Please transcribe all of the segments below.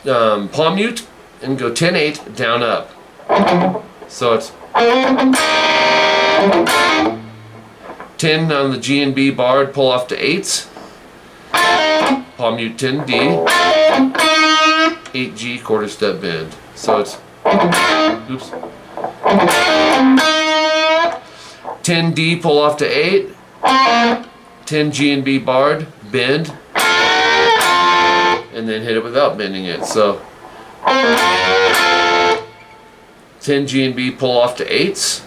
palm mute and go 10-8, down up. So it's 10 on the G and B barred, pull off to 8s. Palm mute 10D, 8G quarter step bend. So it's, oops, 10D, pull off to 8, 10 G and B barred, bend, and then hit it without bending it. So 10 G and B, pull off to 8s,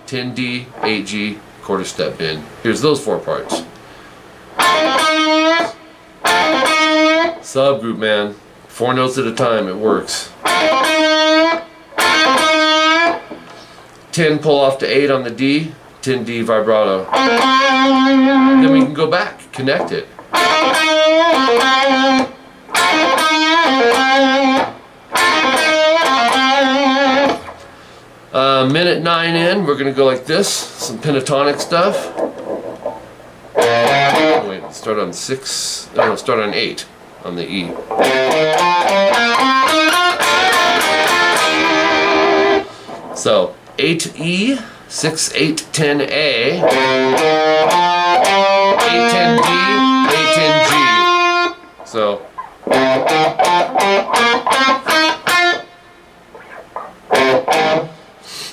10D, 8G, quarter step bend. Here's those 4 parts. Subgroup, man. 4 notes at a time, it works. 10 pull off to 8 on the D, 10D vibrato. Then we can go back, connect it. Minute 9 in, we're gonna go like this, some pentatonic stuff. Wait, start on 6, no, start on 8 on the E. So 8E, 6, 8, 10A, 8, 10D, 8, 10G. So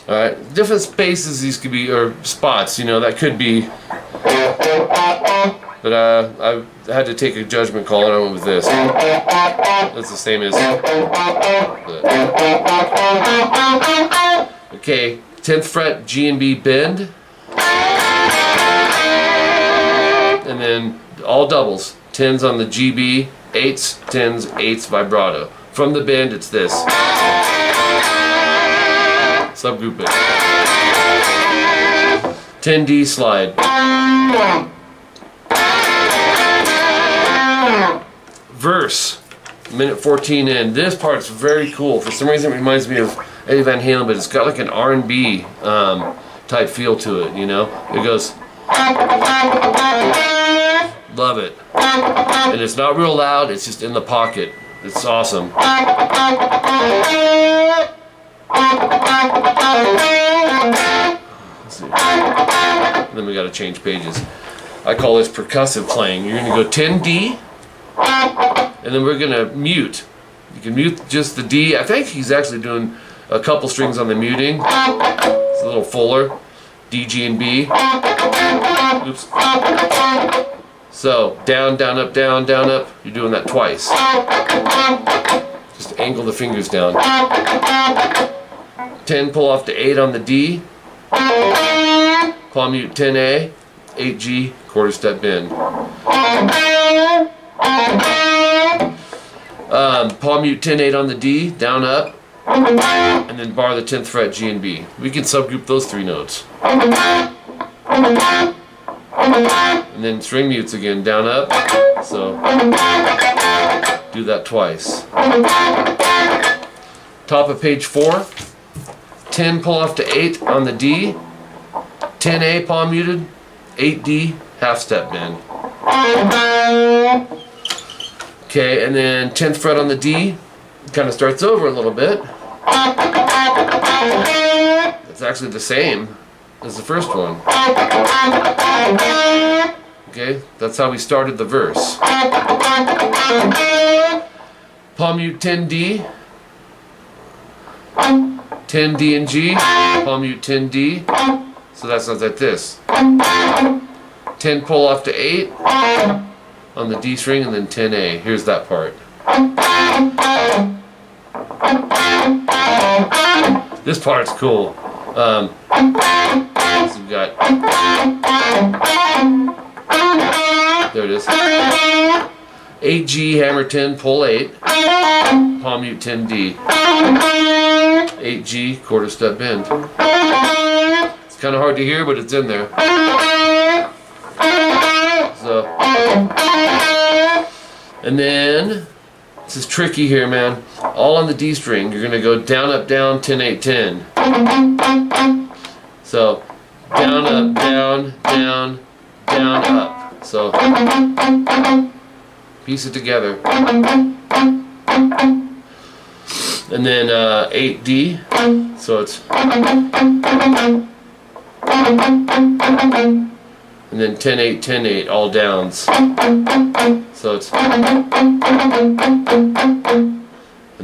alright, different spaces these could be, or spots, you know, that could be. But I had to take a judgment call and I went with this. That's the same as. Okay, 10th fret G and B bend. And then all doubles. 10s on the GB, 8s, 10s, 8s vibrato. From the bend, it's this. Subgroup it. 10D slide. Verse, minute 14 in. This part's very cool. For some reason it reminds me of Eddie Van Halen, but it's got like an R&B type feel to it, you know? It goes, love it. And it's not real loud, it's just in the pocket. It's awesome. Let's see. Then we gotta change pages. I call this percussive playing. You're gonna go 10D, and then we're gonna mute. You can mute just the D. I think he's actually doing a couple strings on the muting. It's a little fuller. D, G, and B. Oops. So down, down, up, down, down, up. You're doing that twice. Just angle the fingers down. 10 pull off to 8 on the D. Palm mute 10A, 8G, quarter step bend. Palm mute 10-8 on the D, down up, and then bar the 10th fret G and B. We can subgroup those 3 notes. And then string mutes again, down up, so do that twice. Top of page 4, 10 pull off to 8 on the D, 10A palm muted, 8D half step bend. Okay, and then 10th fret on the D, kind of starts over a little bit. It's actually the same as the first one. Okay, that's how we started the verse. Palm mute 10D, 10D and G, palm mute 10D. So that sounds like this. 10 pull off to 8 on the D string, and then 10A. Here's that part. This part's cool. So we've got, there it is. 8G, hammer 10, pull 8, palm mute 10D. 8G, quarter step bend. It's kind of hard to hear, but it's in there. So, and then, this is tricky here, man. All on the D string, you're gonna go down, up, down, 10, 8, 10. So, down, up, down, down, down, up. So, piece it together. And then 8D, so it's, and then 10-8, 10-8, all downs. So it's, and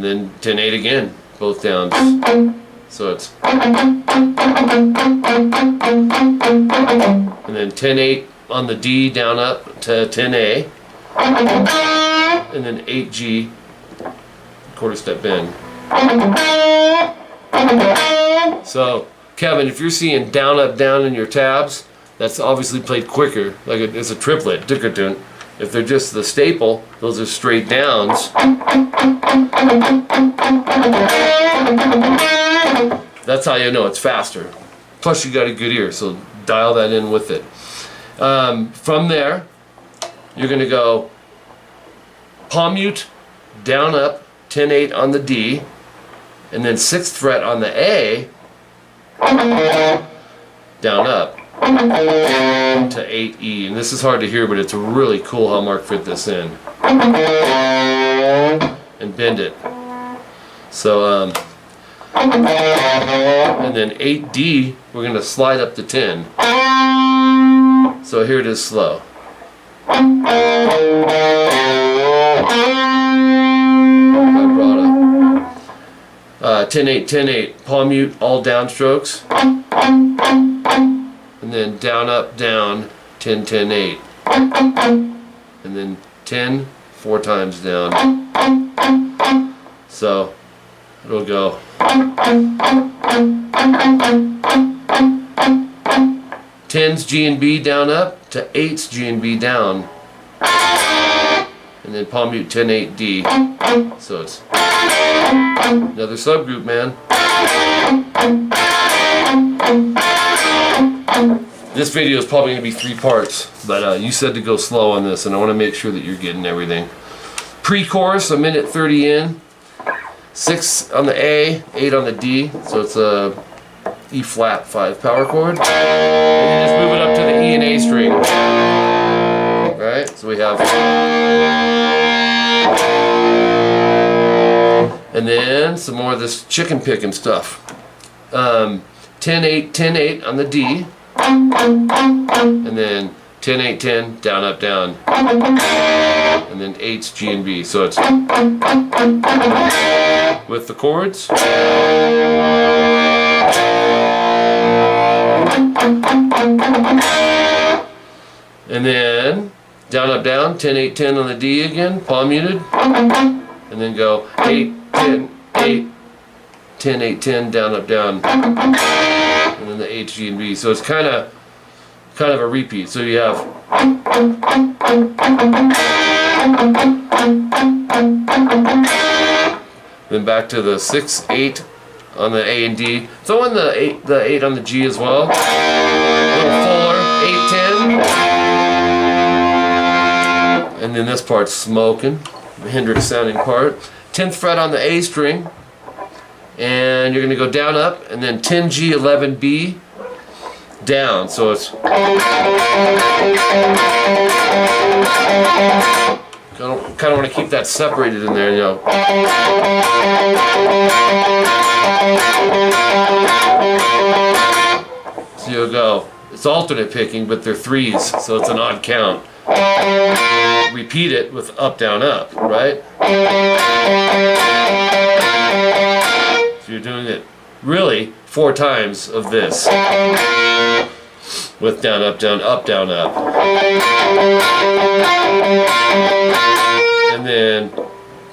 then 10-8 again, both downs. So it's, and then 10-8 on the D down up to 10A, and then 8G, quarter step bend. So, Kevin, if you're seeing down, up, down in your tabs, that's obviously played quicker, like it's a triplet, dickertune. If they're just the staple, those are straight downs. That's how you know it's faster. Plus you got a good ear, so dial that in with it. From there, you're going to go palm mute, down, up, 10-8 on the D, and then 6th fret on the A, down, up, to 8E. And this is hard to hear, but it's really cool how Mark fit this in. And bend it. So, and then 8D, we're going to slide up to 10. So here it is slow. 10-8, 10-8, palm mute, all down strokes. And then down, up, down, 10, 10, 8. And then 10, 4 times down. So it'll go. 10's G and B down, up, to 8's G and B down. And then palm mute 10-8 D. So it's another subgroup, man. This video is probably going to be 3 parts, but you said to go slow on this, and I want to make sure that you're getting everything. Pre-chorus, 1:30 in. 6 on the A, 8 on the D, so it's a E flat 5 power chord. And you just move it up to the E and A string. Alright, so we have, and then some more of this chicken picking stuff. 10-8, 10-8 on the D, and then 10-8, 10, down, up, down, and then 8's G and B. So it's with the chords. And then down, up, down, 10-8, 10 on the D again, palm muted, and then go 8, 10, 8, 10-8, 10, down, up, down, and then the H, G, and B. So it's kind of a repeat. So you have then back to the 6, 8 on the A and D. Throw in the 8 on the G as well. A little fuller, 8, 10. And then this part's smoking, the Hendrix sounding part. 10th fret on the A string. And you're going to go down, up, and then 10G, 11B, down. So it's kind of want to keep that separated in there, you know. So you'll go, it's alternate picking, but they're 3s, so it's an odd count. Repeat it with up, down, up, right? So you're doing it really 4 times of this. With down, up, down, up, down, up. And then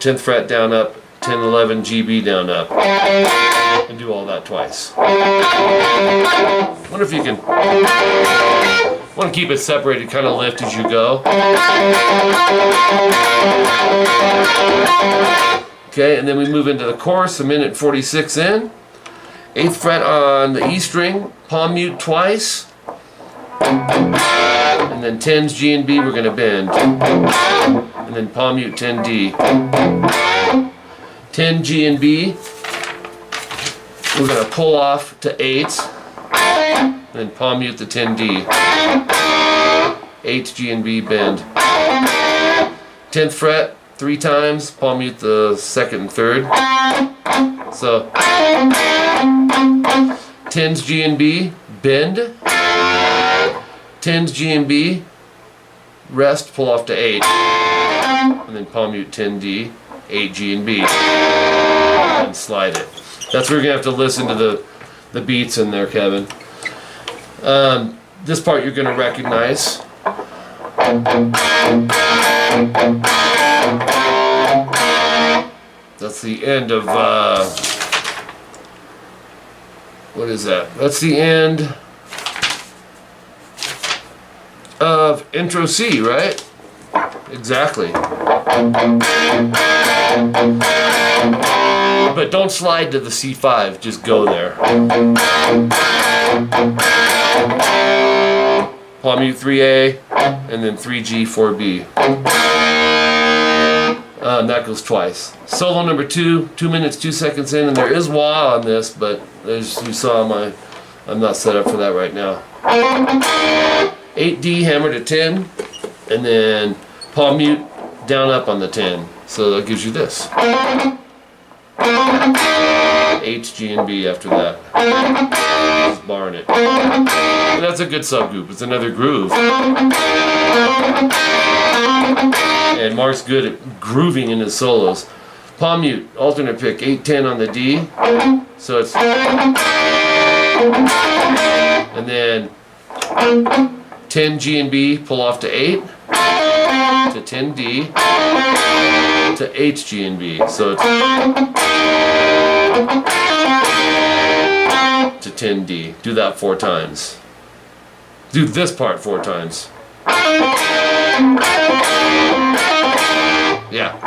10th fret down, up, 10, 11, GB down, up. And do all that twice. Wonder if you can, want to keep it separated, kind of lift as you go. Okay, and then we move into the chorus, 1:46 in. 8th fret on the E string, palm mute twice. And then 10's G and B we're going to bend. And then palm mute 10D. 10 G and B we're going to pull off to 8's. And then palm mute the 10D. 8 G and B bend. 10th fret 3 times, palm mute the 2nd and 3rd. So 10's G and B, bend. 10's G and B, rest, pull off to 8. And then palm mute 10D, 8 G and B. And slide it. That's where you're going to have to listen to the beats in there, Kevin. This part you're going to recognize. That's the end of, what is that? That's the end of intro C, right? Exactly. But don't slide to the C5, just go there. Palm mute 3A, and then 3G, 4B. And that goes twice. Solo number 2, 2 minutes, 2 seconds in, and there is wah on this, but as you saw, I'm not set up for that right now. 8D hammered at 10, and then palm mute down up on the 10. So that gives you this. H, G, and B after that. Just barring it. And that's a good subgroup. It's another groove. And Mark's good at grooving in his solos. Palm mute, alternate pick, 8-10 on the D. So it's... And then 10 G and B, pull off to 8. To 10 D. To 8 G and B. So it's... To 10 D. Do that 4 times. Do this part 4 times. Yeah.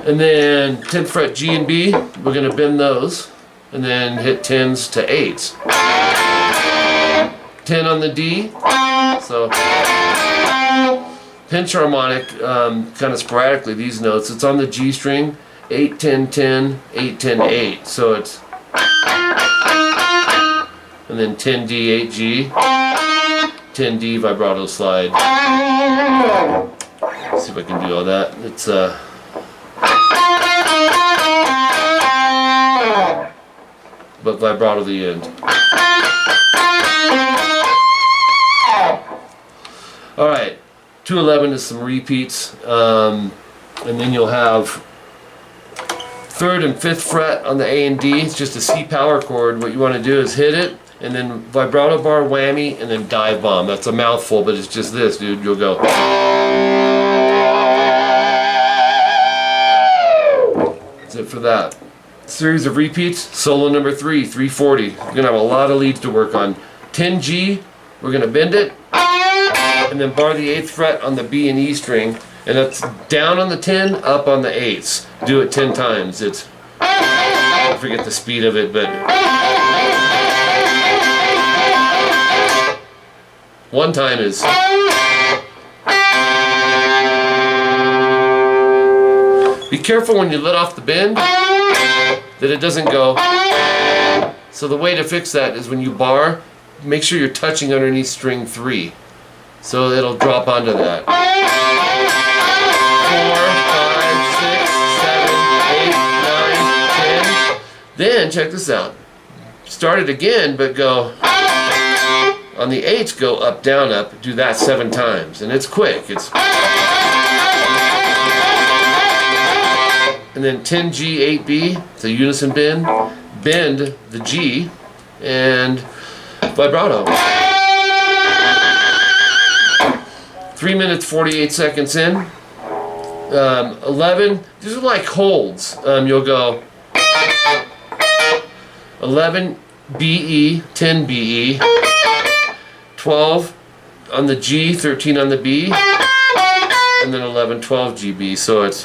And then 10th fret G and B, we're going to bend those. And then hit 10s to 8s. 10 on the D. So pinch harmonic kind of sporadically these notes. It's on the G string. 8, 10, 10, 8, 10, 8. So it's... And then 10 D, 8 G. 10 D vibrato slide. Let's see if I can do all that. It's but vibrato the end. Alright, 211 is some repeats, and then you'll have 3rd and 5th fret on the A and D. It's just a C power chord. What you want to do is hit it, and then vibrato bar, whammy, and then dive bomb. That's a mouthful, but it's just this, dude. You'll go. That's it for that. Series of repeats. Solo number 3, 340. You're going to have a lot of leads to work on. 10 G, we're going to bend it, and then bar the 8th fret on the B and E string, and that's down on the 10, up on the 8s. Do it 10 times. It's, I forget the speed of it, but one time is... Be careful when you let off the bend that it doesn't go. So the way to fix that is when you bar, make sure you're touching underneath string 3. So it'll drop onto that. 4, 5, 6, 7, 8, 9, 10. Then check this out. Start it again, but go on the 8s, go up, down, up. Do that 7 times, and it's quick. It's and then 10 G, 8 B. It's a unison bend. Bend the G and vibrato. 3 minutes 48 seconds in. 11. These are like holds. You'll go 11 BE, 10 BE, 12 on the G, 13 on the B, and then 11, 12 GB. So it's...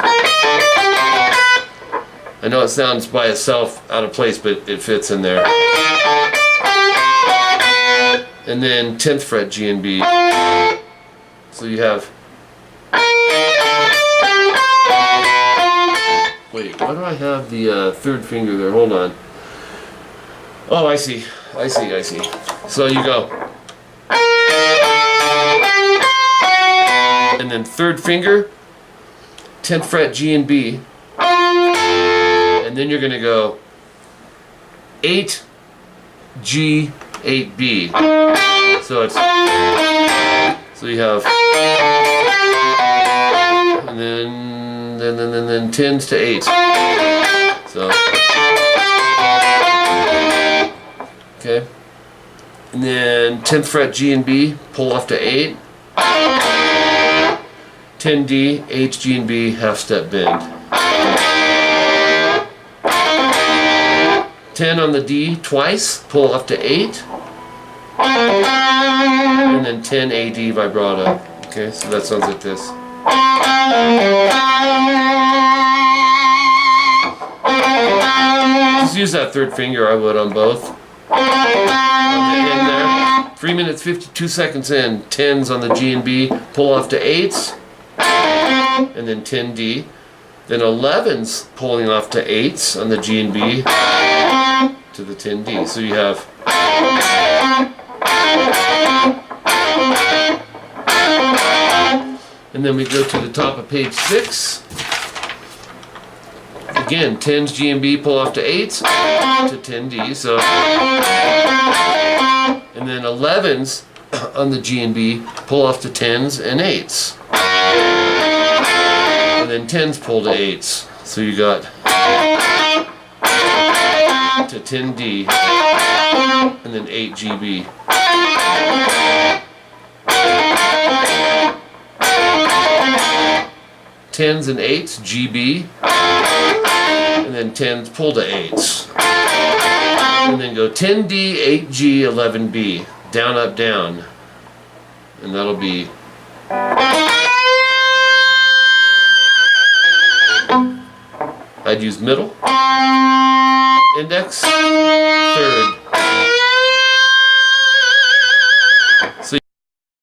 I know it sounds by itself out of place, but it fits in there. And then 10th fret G and B. So you have... Wait, why do I have the 3rd finger there? Hold on. Oh, I see. So you go. then 3rd finger, 10th fret G and B, and then you're going to go 8 G 8 B. So it's, so you have, and then 10s to 8s. So okay, and then 10th fret G and B, pull off to 8. 10 D, H, G and B, half step bend. 10 on the D twice, pull up to 8. And then 10 A D vibrato. Okay, so that sounds like this. Just use that 3rd finger, I would, on both. On the end there. 3 minutes 52 seconds in, 10s on the G and B, pull off to 8s. And then 10 D. Then 11s pulling off to 8s on the G and B to the 10 D. So you have and then we go to the top of page 6. Again, 10s G and B pull off to 8s to 10 D. So and then 11s on the G and B pull off to 10s and 8s. And then 10s pull to 8s. So you got to 10 D and then 8 GB. Tens and 8s GB, and then 10s pull to 8s. And then go 10 D, 8 G, 11 B. Down, up, down. And that'll be I'd use middle, index, 3rd,